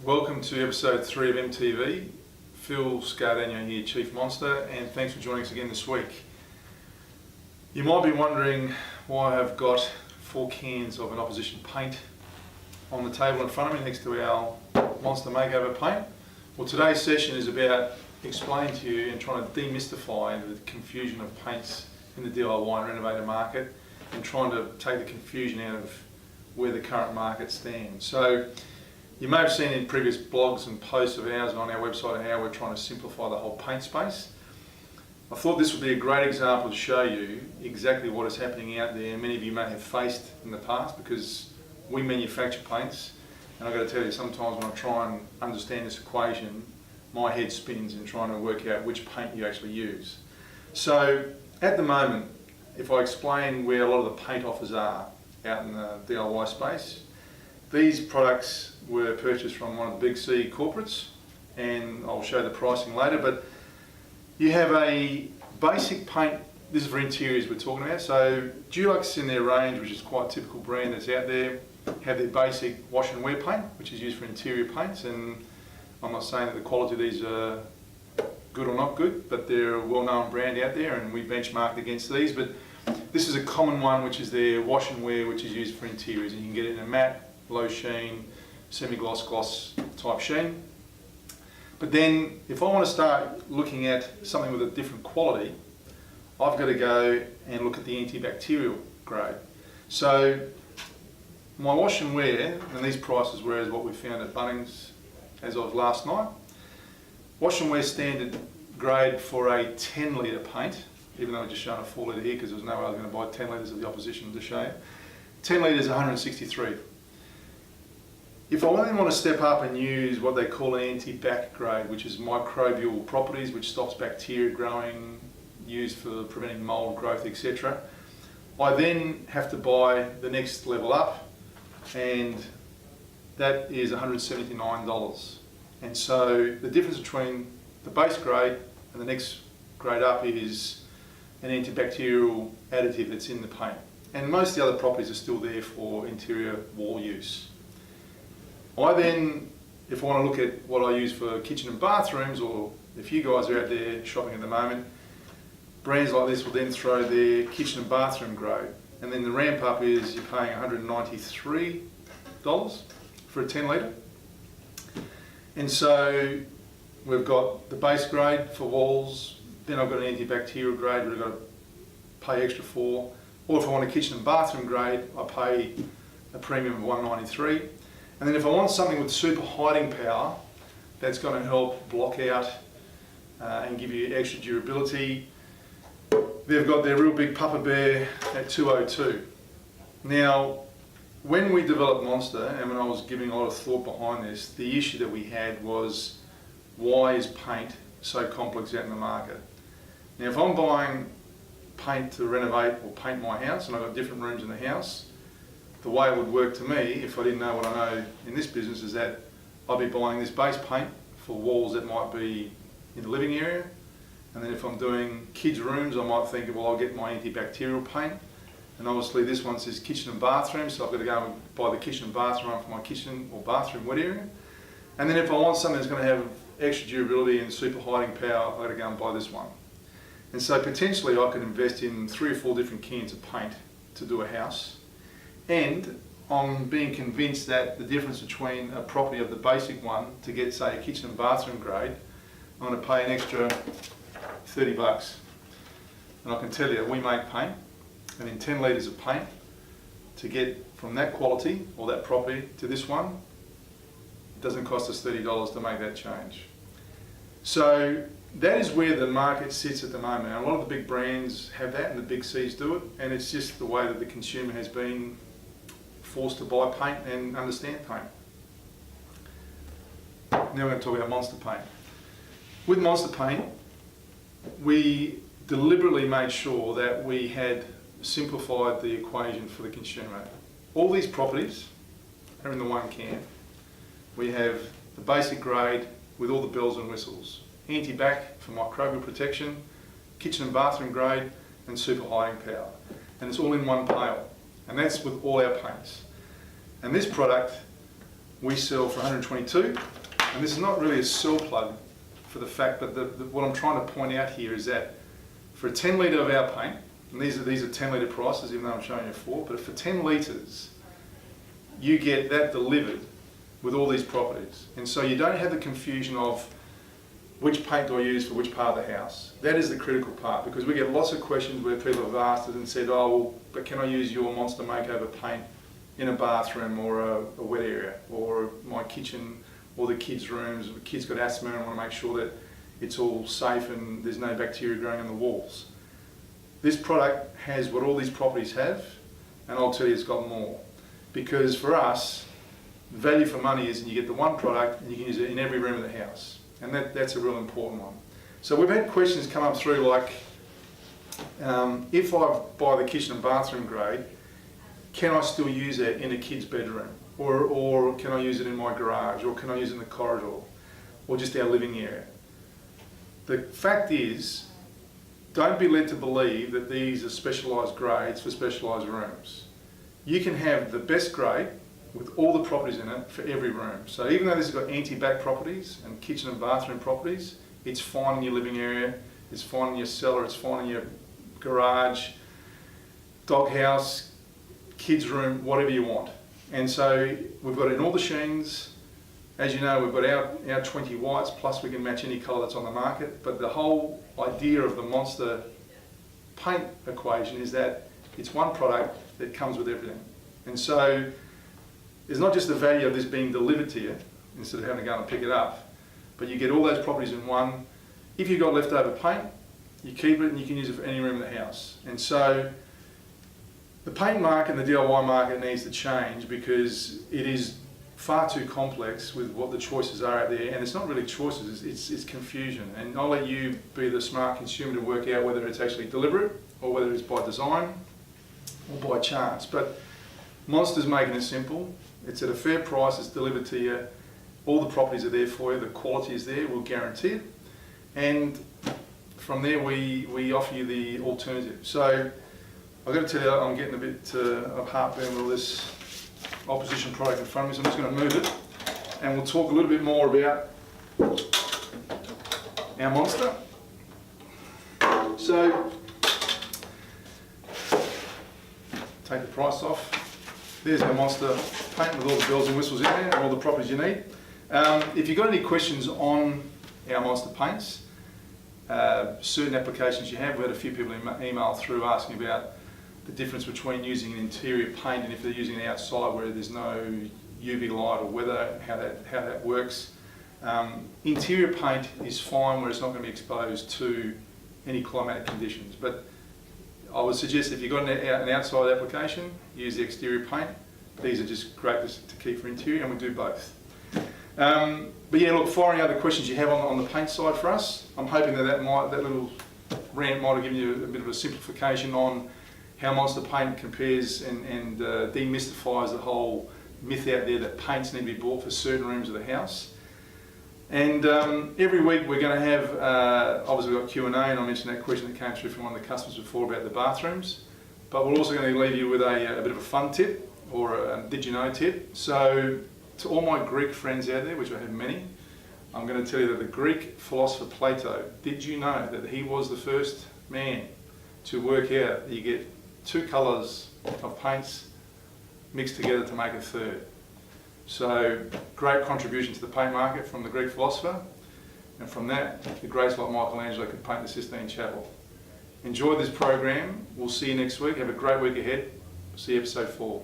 Welcome to episode 3 of MTV. Phil Scardano here, Chief Monsta, and thanks for joining us again this week. You might be wondering why I've got 4 cans of an opposition paint on the table in front of me next to our Monsta makeover paint. Well, today's session is about explaining to you and trying to demystify the confusion of paints in the DIY and renovator market and trying to take the confusion out of where the current market stands. So you may have seen in previous blogs and posts of ours and on our website how we're trying to simplify the whole paint space. I thought this would be a great example to show you exactly what is happening out there. Many of you may have faced in the past because we manufacture paints, and I've got to tell you, sometimes when I try and understand this equation, my head spins in trying to work out which paint you actually use. So at the moment, if I explain where a lot of the paint offers are out in the DIY space, these products were purchased from one of the big C corporates, and I'll show the pricing later, but you have a basic paint. This is for interiors we're talking about. So Dulux in their range, which is quite a typical brand that's out there, have their basic wash and wear paint, which is used for interior paints, and I'm not saying that the quality of these are good or not good, but they're a well-known brand out there and we benchmarked against these. But this is a common one, which is their wash and wear, which is used for interiors, and you can get it in a matte, low sheen, semi-gloss, gloss type sheen. But then if I want to start looking at something with a different quality, I've got to go and look at the antibacterial grade. So my wash and wear, and these prices were as what we found at Bunnings as of last night. Wash and wear standard grade for a 10 litre paint, even though I've just shown a 4 litre here because there was no way I was going to buy 10 litres of the opposition to show you. 10 litres 163. If I then want to step up and use what they call an anti-bac grade, which is microbial properties, which stops bacteria growing, used for preventing mould growth, etc., I then have to buy the next level up, and that is $179. And so the difference between the base grade and the next grade up is an antibacterial additive that's in the paint. And most of the other properties are still there for interior wall use. I then, if I want to look at what I use for kitchen and bathrooms, or if you guys are out there shopping at the moment, brands like this will then throw their kitchen and bathroom grade. And then the ramp up is you're paying $193 for a 10 litre. And so we've got the base grade for walls, then I've got an antibacterial grade which I've got to pay extra for. Or if I want a kitchen and bathroom grade, I pay a premium of $193. And then if I want something with super hiding power, that's going to help block out and give you extra durability, they've got their real big Papa Bear at $202. Now, when we developed Monsta, and when I was giving a lot of thought behind this, the issue that we had was, why is paint so complex out in the market? Now, if I'm buying paint to renovate or paint my house, and I've got different rooms in the house, the way it would work to me, if I didn't know what I know in this business, is that I'd be buying this base paint for walls that might be in the living area, and then if I'm doing kids' rooms, I might think, well, I'll get my antibacterial paint, and obviously this one says kitchen and bathroom, so I've got to go and buy the kitchen and bathroom one for my kitchen or bathroom wet area. And then if I want something that's going to have extra durability and super hiding power, I've got to go and buy this one. And so potentially I could invest in 3 or 4 different cans of paint to do a house. And I'm being convinced that the difference between a property of the basic one to get, say, a kitchen and bathroom grade, I'm going to pay an extra $30. And I can tell you, we make paint, and in 10 litres of paint, to get from that quality or that property to this one, it doesn't cost us $30 to make that change. So that is where the market sits at the moment. And a lot of the big brands have that, and the big C's do it, and it's just the way that the consumer has been forced to buy paint and understand paint. Now we're going to talk about Monsta paint. With Monsta paint, we deliberately made sure that we had simplified the equation for the consumer. All these properties are in the one can. We have the basic grade with all the bells and whistles. Anti-bac for microbial protection, kitchen and bathroom grade, and super hiding power. And it's all in one pail. And that's with all our paints. And this product we sell for 122, and this is not really a sell plug for the fact, but what I'm trying to point out here is that for a 10 litre of our paint, and these are 10 litre prices, even though I'm showing you 4, but for 10 litres, you get that delivered with all these properties. And so you don't have the confusion of which paint do I use for which part of the house. That is the critical part, because we get lots of questions where people have asked us and said, oh, well, but can I use your Monsta makeover paint in a bathroom or a wet area, or my kitchen, or the kids' rooms? The kids got asthma and I want to make sure that it's all safe and there's no bacteria growing on the walls. This product has what all these properties have, and I'll tell you it's got more. Because for us, value for money is, and you get the one product and you can use it in every room of the house. And that's a real important one. So we've had questions come up through like, if I buy the kitchen and bathroom grade, can I still use it in a kid's bedroom? Or can I use it in my garage? Or can I use it in the corridor? Or just our living area? The fact is, don't be led to believe that these are specialised grades for specialised rooms. You can have the best grade with all the properties in it for every room. So even though this has got anti-bac properties and kitchen and bathroom properties, it's fine in your living area, it's fine in your cellar, it's fine in your garage, doghouse, kids' room, whatever you want. And so we've got it in all the sheens. As you know, we've got our 20 whites, plus we can match any colour that's on the market. But the whole idea of the Monsta paint equation is that it's one product that comes with everything. And so it's not just the value of this being delivered to you, instead of having to go and pick it up, but you get all those properties in one. If you've got leftover paint, you keep it and you can use it for any room in the house. And so the paint market and the DIY market needs to change, because it is far too complex with what the choices are out there, and it's not really choices, it's confusion. And I'll let you be the smart consumer to work out whether it's actually deliberate or whether it's by design or by chance. But Monsta's making it simple. It's at a fair price, it's delivered to you, all the properties are there for you, the quality is there, we'll guarantee it. And from there we offer you the alternative. So I've got to tell you, I'm getting a bit of heartburn with all this opposition product in front of me, so I'm just going to move it and we'll talk a little bit more about our Monsta. So, take the price off. There's our Monsta paint with all the bells and whistles in there and all the properties you need. If you've got any questions on our Monsta paints, certain applications you have, we had a few people email through asking about the difference between using an interior paint and if they're using it outside where there's no UV light or weather, how that works. Interior paint is fine where it's not going to be exposed to any climatic conditions, but I would suggest if you've got an outside application, use the exterior paint. These are just great to keep for interior, and we do both. But yeah, look, for any other questions you have on the paint side for us, I'm hoping that little rant might have given you a bit of a simplification on how Monsta paint compares and demystifies the whole myth out there that paints need to be bought for certain rooms of the house. And every week we're going to have, obviously we've got Q&A, and I mentioned that question that came through from one of the customers before about the bathrooms. But we're also going to leave you with a bit of a fun tip, or a did you know tip. So to all my Greek friends out there, which I have many, I'm going to tell you that the Greek philosopher Plato, did you know that he was the first man to work out that you get two colours of paints mixed together to make a third? So, great contribution to the paint market from the Greek philosopher, and from that, the greats like Michelangelo could paint the Sistine Chapel. Enjoy this program. We'll see you next week. Have a great week ahead. See you episode 4.